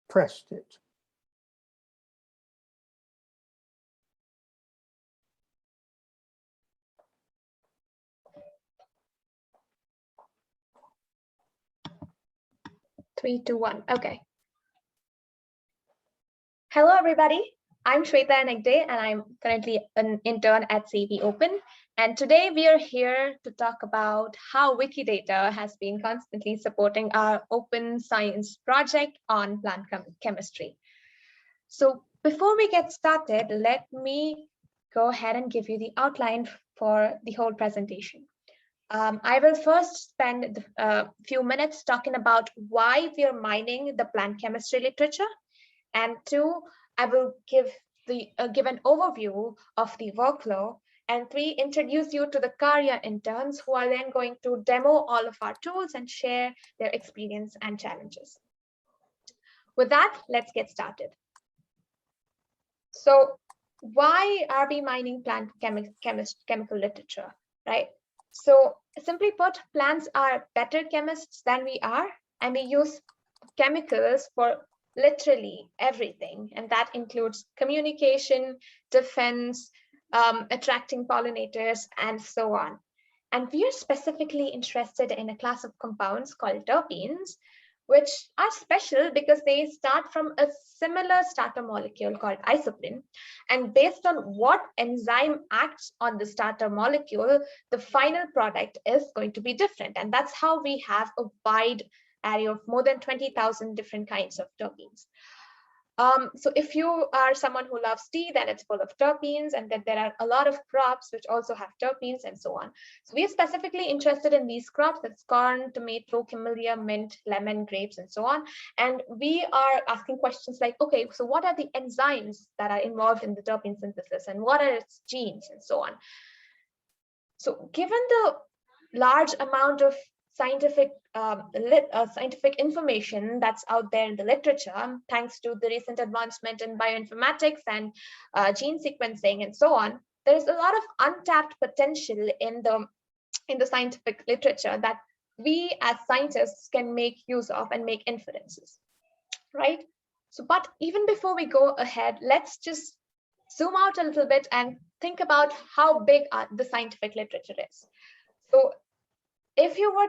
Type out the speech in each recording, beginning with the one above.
pressed it. Three, two, one. Okay. Hello, everybody. I'm Shweta Anegde, and I'm currently an intern at CEV Open. And today we are here to talk about how Wikidata has been constantly supporting our open science project on plant chemistry. So before we get started, let me go ahead and give you the outline for the whole presentation. I will first spend a few minutes talking about why we are mining the plant chemistry literature. And two, I will give an overview of the workflow. And three, introduce you to the CARIA interns who are then going to demo all of our tools and share their experience and challenges. With that, let's get started. So why are we mining plant chemical literature, right? So simply put, plants are better chemists than we are, and we use chemicals for literally everything, and that includes communication, defense, attracting pollinators, and so on. And we are specifically interested in a class of compounds called terpenes, which are special because they start from a similar starter molecule called isoprene. And based on what enzyme acts on the starter molecule, the final product is going to be different. And that's how we have a wide array of more than 20,000 different kinds of terpenes. So if you are someone who loves tea, then it's full of terpenes, and then there are a lot of crops which also have terpenes and so on. So we are specifically interested in these crops, that's corn, tomato, camellia, mint, lemon, grapes, and so on. And we are asking questions like, okay, so what are the enzymes that are involved in the terpene synthesis, and what are its genes, and so on. So given the large amount of scientific information that's out there in the literature, thanks to the recent advancement in bioinformatics and gene sequencing and so on, there's a lot of untapped potential in the scientific literature that we as scientists can make use of and make inferences, right? So, but even before we go ahead, let's just zoom out a little bit and think about how big the scientific literature is. So if you were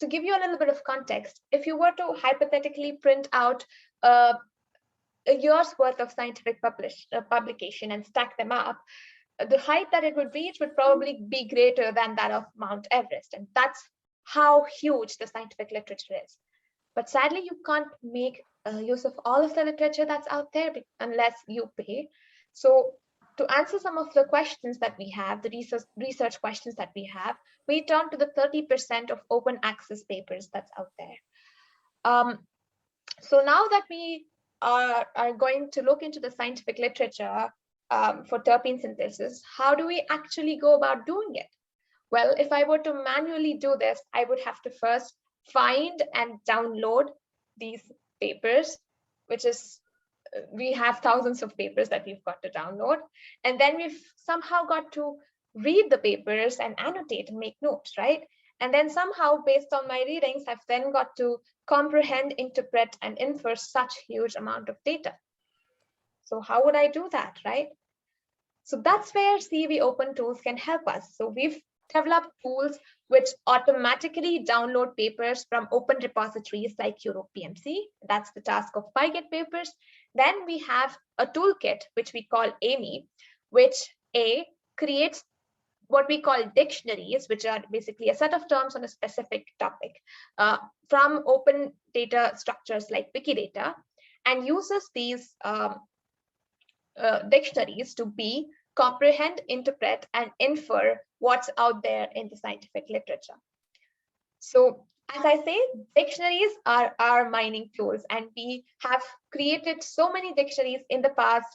to give you a little bit of context, if you were to hypothetically print out a year's worth of scientific publication and stack them up, the height that it would reach would probably be greater than that of Mount Everest. And that's how huge the scientific literature is. But sadly, you can't make use of all of the literature that's out there unless you pay. So to answer some of the questions that we have, the research questions that we have, we turn to the 30% of open access papers that's out there. So now that we are going to look into the scientific literature for terpene synthesis, how do we actually go about doing it? Well, if I were to manually do this, I would have to first find and download these papers, which is, we have thousands of papers that we've got to download. And then we've somehow got to read the papers and annotate and make notes, right? And then somehow, based on my readings, I've then got to comprehend, interpret, and infer such huge amount of data. So how would I do that, right? So that's where CEV Open Tools can help us. So we've developed tools which automatically download papers from open repositories like Europe PMC. That's the task of PyGet papers. Then we have a toolkit, which we call AMY, which creates what we call dictionaries, which are basically a set of terms on a specific topic from open data structures like Wikidata, and uses these dictionaries to comprehend, interpret, and infer what's out there in the scientific literature. So as I say, dictionaries are our mining tools, and we have created so many dictionaries in the past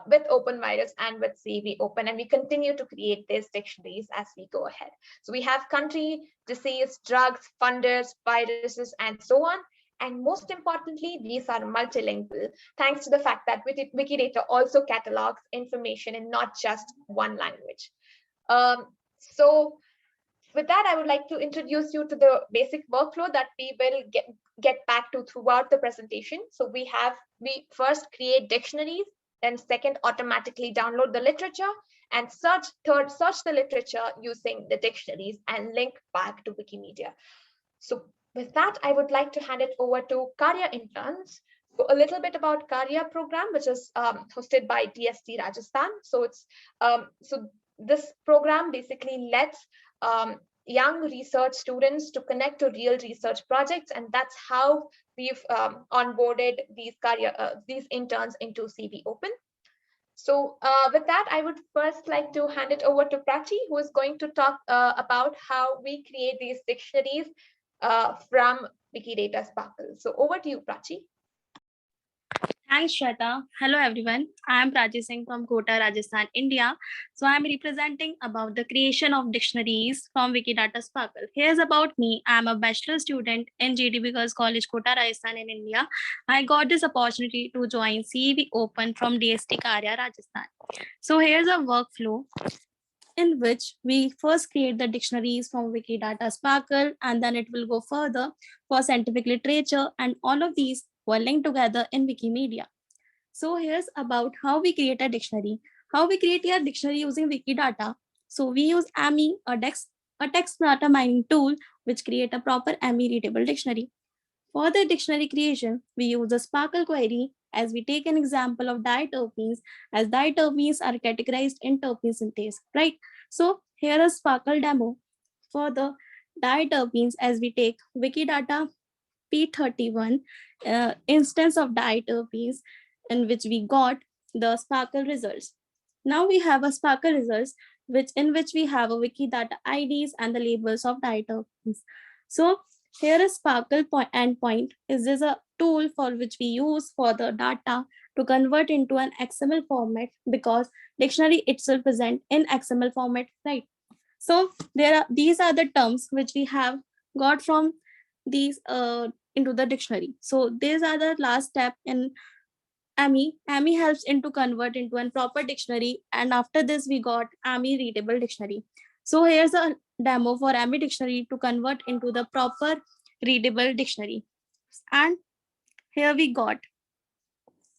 with OpenVirus and with CEV Open, and we continue to create these dictionaries as we go ahead. So we have country, disease, drugs, funders, viruses, and so on. And most importantly, these are multilingual, thanks to the fact that Wikidata also catalogs information in not just one language. So with that, I would like to introduce you to the basic workflow that we will get back to throughout the presentation. So we first create dictionaries, then second, automatically download the literature, and third, search the literature using the dictionaries and link back to Wikimedia. So with that, I would like to hand it over to Karya Interns. So a little bit about Karya program, which is hosted by DST Rajasthan. So this program basically lets young research students to connect to real research projects, and that's how we've onboarded these interns into CV Open. So with that, I would first like to hand it over to Prachi, who is going to talk about how we create these dictionaries from Wikidata Sparkle. So over to you, Prachi. Thanks, Shweta. Hello, everyone. I am Prachi Singh from Kota, Rajasthan, India. So I am representing about the creation of dictionaries from Wikidata Sparkle. Here's about me. I am a bachelor student in GTB Girls College, Kota, Rajasthan in India. I got this opportunity to join CV Open from DST Karya, Rajasthan. So here's a workflow in which we first create the dictionaries from Wikidata Sparkle, and then it will go further for scientific literature, and all of these were linked together in Wikimedia. So here's about how we create a dictionary. How we create a dictionary using Wikidata. So we use AMI, a text data mining tool, which create a proper AMI readable dictionary. For the dictionary creation, we use a Sparkle query as we take an example of diterpenes, as diterpenes are categorized in terpene synthase, right? So here is Sparkle demo for the diterpenes as we take Wikidata P31 instance of diterpenes in which we got the Sparkle results. Now we have a Sparkle results in which we have a Wikidata IDs and the labels of diterpenes. So here is Sparkle endpoint. Is this a tool for which we use for the data to convert into an XML format, because dictionary itself present in XML format, right? So these are the terms which we have got from these into the dictionary. So these are the last step in AMI. AMI helps into convert into a proper dictionary, and after this we got AMI readable dictionary. So here's a demo for AMI dictionary to convert into the proper readable dictionary. And here we got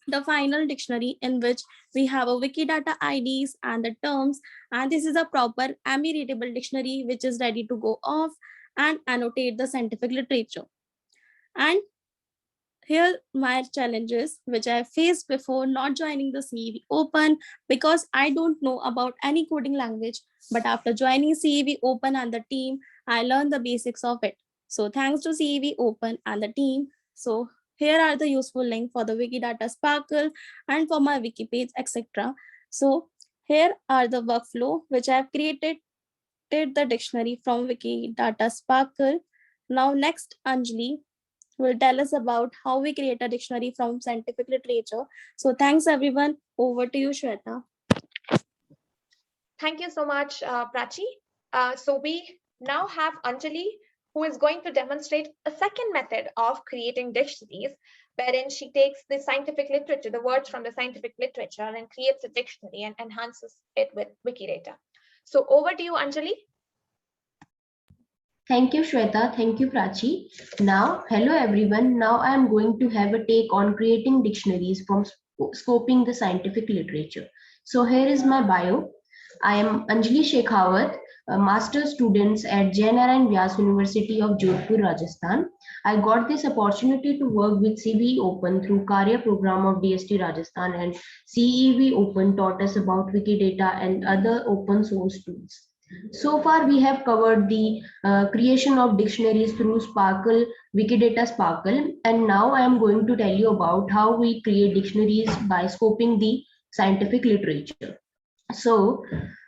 the final dictionary in which we have a Wikidata IDs and the terms, and this is a proper AMI readable dictionary which is ready to go off and annotate the scientific literature. And here my challenges which I faced before not joining the CV Open, because I don't know about any coding language, but after joining CV Open and the team, I learned the basics of it. So thanks to CV Open and the team. So here are the useful links for the Wikidata Sparkle and for my wiki page, etc. So here are the workflow which I have created the dictionary from Wikidata Sparkle. Now next, Anjali will tell us about how we create a dictionary from scientific literature. So thanks everyone. Over to you, Shweta. Thank you so much, Prachi. So we now have Anjali, who is going to demonstrate a second method of creating dictionaries, wherein she takes the scientific literature, the words from the scientific literature, and creates a dictionary and enhances it with Wikidata. So over to you, Anjali. Thank you, Shweta. Thank you, Prachi. Now, hello everyone. Now I am going to have a take on creating dictionaries from scoping the scientific literature. So here is my bio. I am Anjali Shekhawat, a master's student at Jain-Narayan Vyas University of Jodhpur, Rajasthan. I got this opportunity to work with CV Open through Karya program of DST Rajasthan, and CEV Open taught us about Wikidata and other open source tools. So far, we have covered the creation of dictionaries through Sparkle, Wikidata Sparkle, and now I am going to tell you about how we create dictionaries by scoping the scientific literature. So,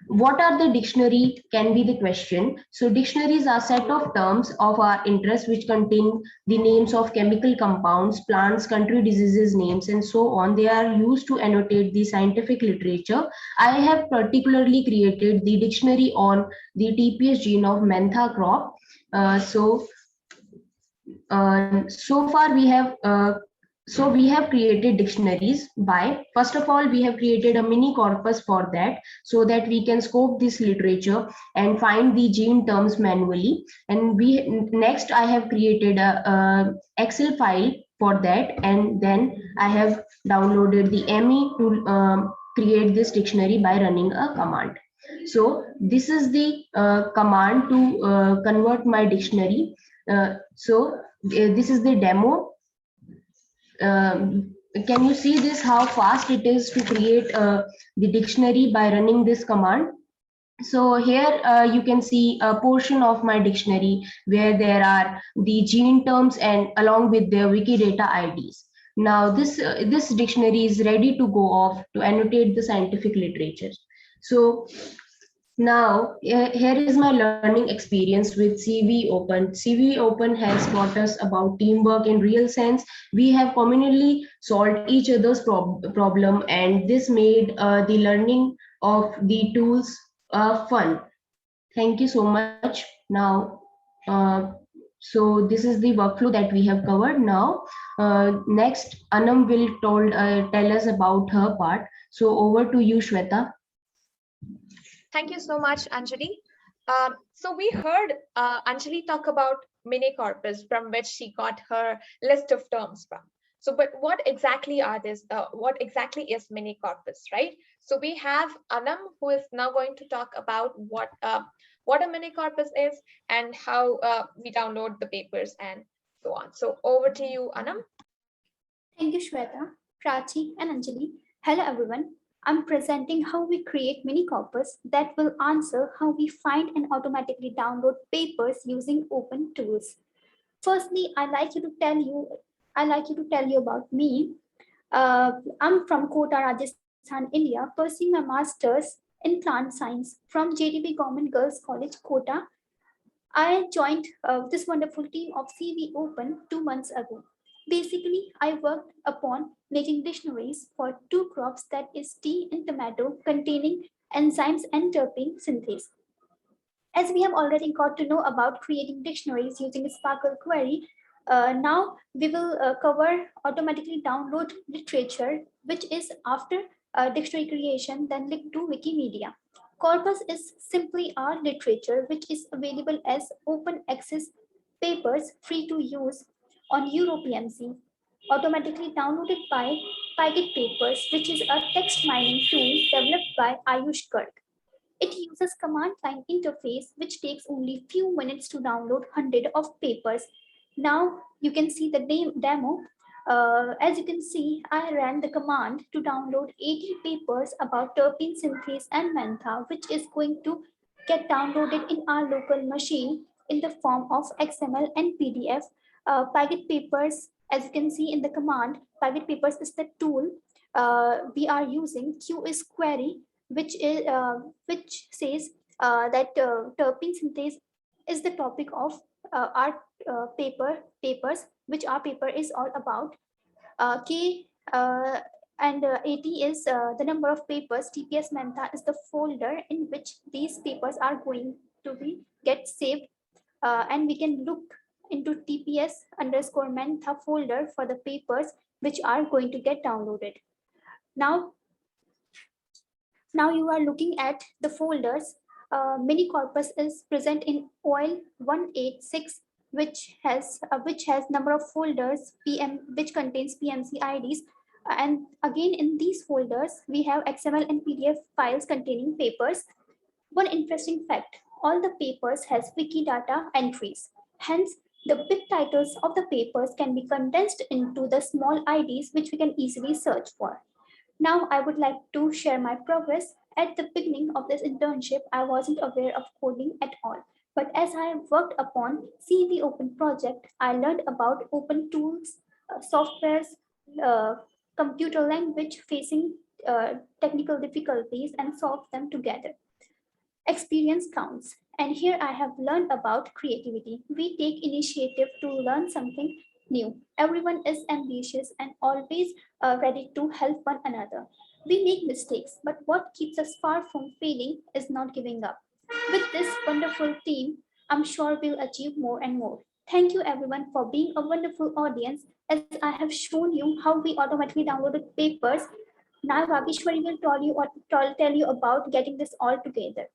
what are the dictionary can be the question. So dictionaries are set of terms of our interest which contain the names of chemical compounds, plants, country diseases names, and so on. They are used to annotate the scientific literature. I have particularly created the dictionary on the TPS gene of mentha crop. So far we have So we have created dictionaries by, first of all, we have created a mini corpus for that, so that we can scope this literature and find the gene terms manually. And next I have created a Excel file for that, and then I have downloaded the ME to create this dictionary by running a command. So this is the command to convert my dictionary. This is the demo. Can you see this, how fast it is to create the dictionary by running this command? So here you can see a portion of my dictionary where there are the gene terms and along with their Wikidata IDs. Now this dictionary is ready to go off to annotate the scientific literature. So now, here is my learning experience with CV Open. CV Open has taught us about teamwork in real sense. We have communally solved each other's problem, and this made the learning of the tools fun. Thank you so much. Now, so this is the workflow that we have covered. Now, next, Anam will tell us about her part. So over to you, Shweta. Thank you so much, Anjali. So we heard Anjali talk about mini corpus, from which she got her list of terms from. So, but what exactly are this? What exactly is mini corpus, right? So we have Anam, who is now going to talk about what a mini corpus is and how we download the papers and so on. So over to you, Anam. Thank you, Shweta, Prachi, and Anjali. Hello, everyone. I'm presenting how we create mini corpus that will answer how we find and automatically download papers using open tools. Firstly, I'd like you to tell you about me. I'm from Kota, Rajasthan, India, pursuing my master's in plant science from JDB Government Girls College, Kota. I joined this wonderful team of CV Open 2 months ago. Basically, I worked upon making dictionaries for two crops, that is tea and tomato, containing enzymes and terpene synthase. As we have already got to know about creating dictionaries using a Sparkle query, now we will cover automatically download literature, which is after dictionary creation, then linked to Wikimedia. Corpus is simply our literature, which is available as open access papers free to use on EuroPMC, automatically downloaded by Pygit Papers, which is a text mining tool developed by Ayush Garg. It uses command line interface, which takes only few minutes to download 100 of papers. Now you can see the demo. As you can see, I ran the command to download 80 papers about terpene synthase and mentha, which is going to get downloaded in our local machine in the form of XML and PDF. Pygit Papers, as you can see in the command, Pygit Papers is the tool we are using. Q is query, which says that terpene synthase is the topic of our papers, which our paper is all about. K and 80 is the number of papers. TPS Mentha is the folder in which these papers are going to be get saved, and we can look into TPS underscore Mentha folder for the papers which are going to get downloaded. Now you are looking at the folders. Mini corpus is present in OIL 186, which has number of folders which contains PMC IDs. And again, in these folders, we have XML and PDF files containing papers. One interesting fact, all the papers has Wikidata entries. Hence, the big titles of the papers can be condensed into the small IDs, which we can easily search for. Now, I would like to share my progress. At the beginning of this internship, I wasn't aware of coding at all. But as I worked upon CV Open project, I learned about open tools, softwares, computer language facing technical difficulties, and solve them together. Experience counts. And here I have learned about creativity. We take initiative to learn something new. Everyone is ambitious and always ready to help one another. We make mistakes, but what keeps us far from failing is not giving up. With this wonderful team, I'm sure we'll achieve more and more. Thank you everyone for being a wonderful audience. As I have shown you how we automatically downloaded papers, now Rageshwari will tell you about getting this all together.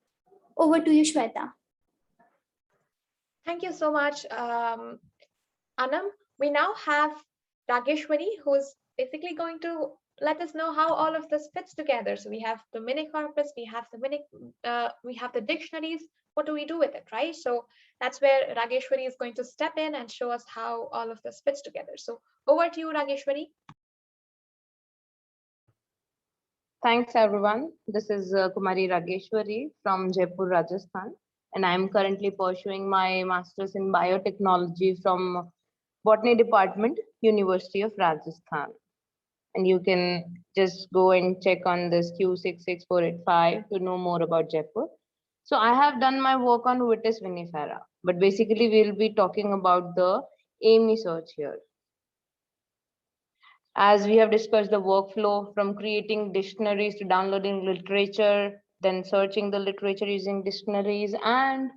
Over to you, Shweta. Thank you so much, Anam. We now have Rageshwari, who's basically going to let us know how all of this fits together. So we have the mini corpus, we have the dictionaries. What do we do with it, right? So that's where Rageshwari is going to step in and show us how all of this fits together. So over to you, Rageshwari. Thanks, everyone. This is Kumari Rageshwari from Jaipur, Rajasthan, and I'm currently pursuing my master's in biotechnology from Botany Department, University of Rajasthan. And you can just go and check on this Q66485 to know more about Jaipur. So I have done my work on Vitis vinifera, but basically we'll be talking about the AMY search here. As we have discussed the workflow from creating dictionaries to downloading literature, then searching the literature using dictionaries and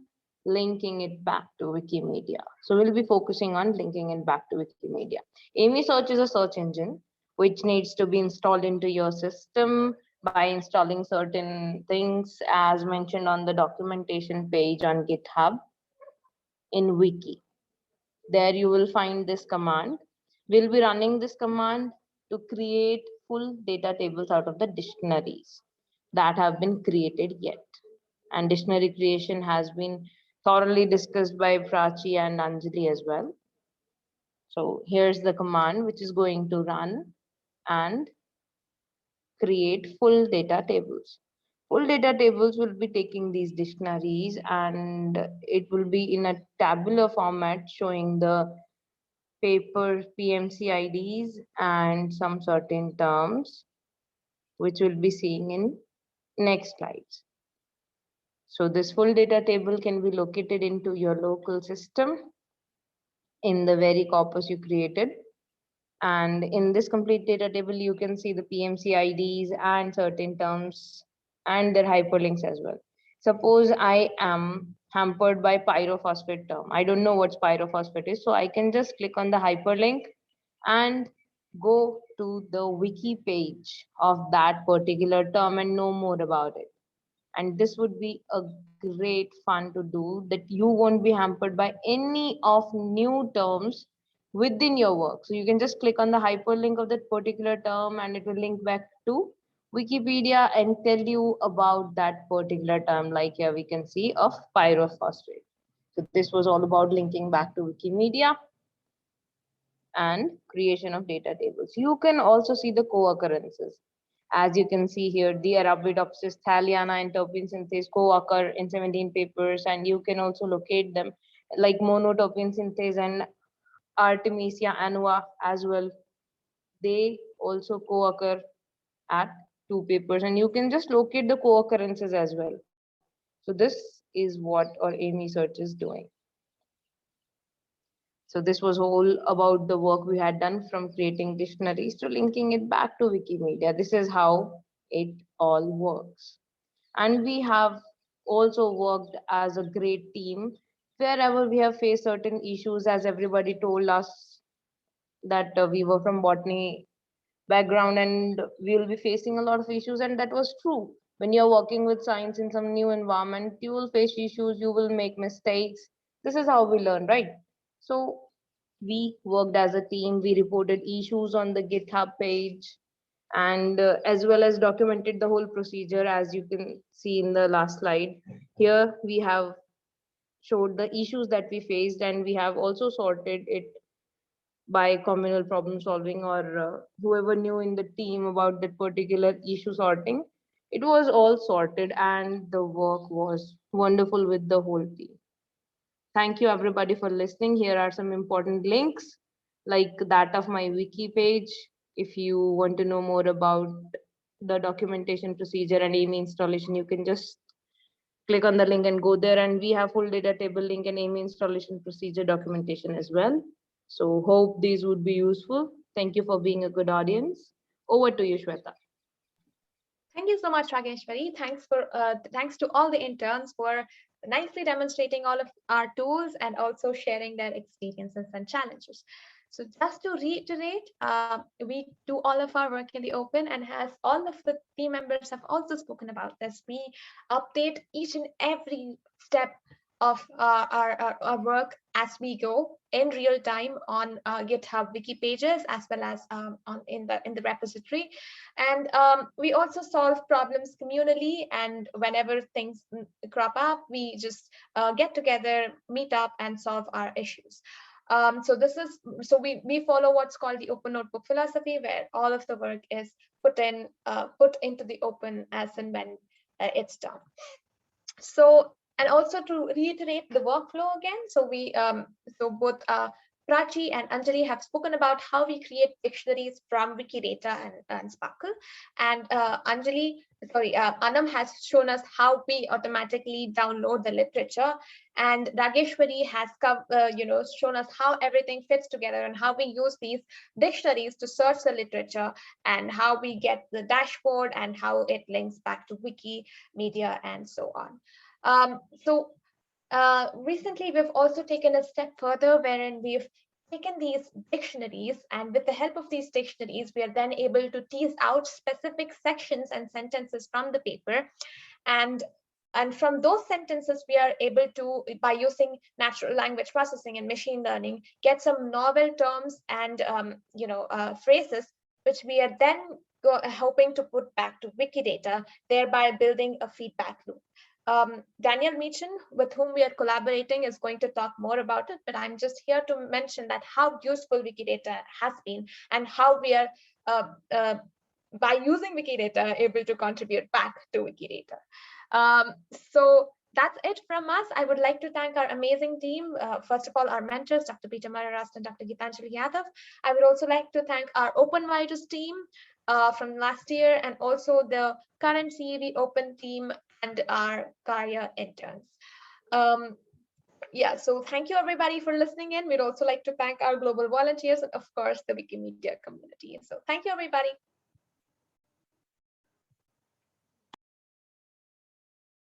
linking it back to Wikimedia. So we'll be focusing on linking it back to Wikimedia. AMY search is a search engine which needs to be installed into your system by installing certain things as mentioned on the documentation page on GitHub in Wiki. There you will find this command. We'll be running this command to create full data tables out of the dictionaries that have been created yet. And dictionary creation has been thoroughly discussed by Prachi and Anjali as well. So here's the command which is going to run and create full data tables. Full data tables will be taking these dictionaries and it will be in a tabular format showing the paper PMC IDs and some certain terms, which we'll be seeing in next slides. So this full data table can be located into your local system in the very corpus you created. And in this complete data table, you can see the PMC IDs and certain terms and their hyperlinks as well. Suppose I am hampered by pyrophosphate term. I don't know what pyrophosphate is, so I can just click on the hyperlink and go to the wiki page of that particular term and know more about it. And this would be a great fun to do, that you won't be hampered by any of new terms within your work. So you can just click on the hyperlink of that particular term and it will link back to Wikipedia and tell you about that particular term, like here we can see of pyrophosphate. So this was all about linking back to Wikimedia and creation of data tables. You can also see the co-occurrences. As you can see here, the Arabidopsis thaliana and terpene synthase co-occur in 17 papers, and you can also locate them like monoterpene synthase and Artemisia annua as well. They also co-occur at 2 papers, and you can just locate the co-occurrences as well. So this is what our AMY search is doing. So this was all about the work we had done from creating dictionaries to linking it back to Wikimedia. This is how it all works. And we have also worked as a great team wherever we have faced certain issues, as everybody told us that we were from botany background and we will be facing a lot of issues, and that was true. When you're working with science in some new environment, you will face issues, you will make mistakes. This is how we learn, right? So we worked as a team, we reported issues on the GitHub page, and as well as documented the whole procedure. As you can see in the last slide, here we have showed the issues that we faced, and we have also sorted it by communal problem solving, or whoever knew in the team about that particular issue sorting. It was all sorted and the work was wonderful with the whole team. Thank you everybody for listening. Here are some important links like that of my wiki page. If you want to know more about the documentation procedure and AMY installation, you can just click on the link and go there, and we have full data table link and AMY installation procedure documentation as well. So hope these would be useful. Thank you for being a good audience. Over to you, Shweta. Thank you so much, Rageshwari. Thanks to all the interns for nicely demonstrating all of our tools and also sharing their experiences and challenges. So just to reiterate, we do all of our work in the open, and as all of the team members have also spoken about this, we update each and every step of our work as we go in real time on GitHub wiki pages, as well as in the repository. And we also solve problems communally, and whenever things crop up, we just get together, meet up, and solve our issues. So we follow what's called the open notebook philosophy, where all of the work is put into the open as and when it's done. So, and also to reiterate the workflow again, so both Prachi and Anjali have spoken about how we create dictionaries from Wikidata and Sparkle, and Anam has shown us how we automatically download the literature, and Rageshwari has shown us how everything fits together and how we use these dictionaries to search the literature, and how we get the dashboard and how it links back to Wikimedia and so on. Recently, we've also taken a step further, wherein we've taken these dictionaries, and with the help of these dictionaries, we are then able to tease out specific sections and sentences from the paper. And from those sentences, we are able to, by using natural language processing and machine learning, get some novel terms and phrases, which we are then hoping to put back to Wikidata, thereby building a feedback loop. Daniel Meechan, with whom we are collaborating, is going to talk more about it, but I'm just here to mention that how useful Wikidata has been, and how we are, by using Wikidata, able to contribute back to Wikidata. So that's it from us. I would like to thank our amazing team. First of all, our mentors, Dr. Peter Mararast and Dr. Gitanjali Yadav. I would also like to thank our OpenVirus team from last year, and also the current CEV Open team and our Karya interns. Yeah, so thank you everybody for listening in. We'd also like to thank our global volunteers and of course the Wikimedia community. So thank you everybody.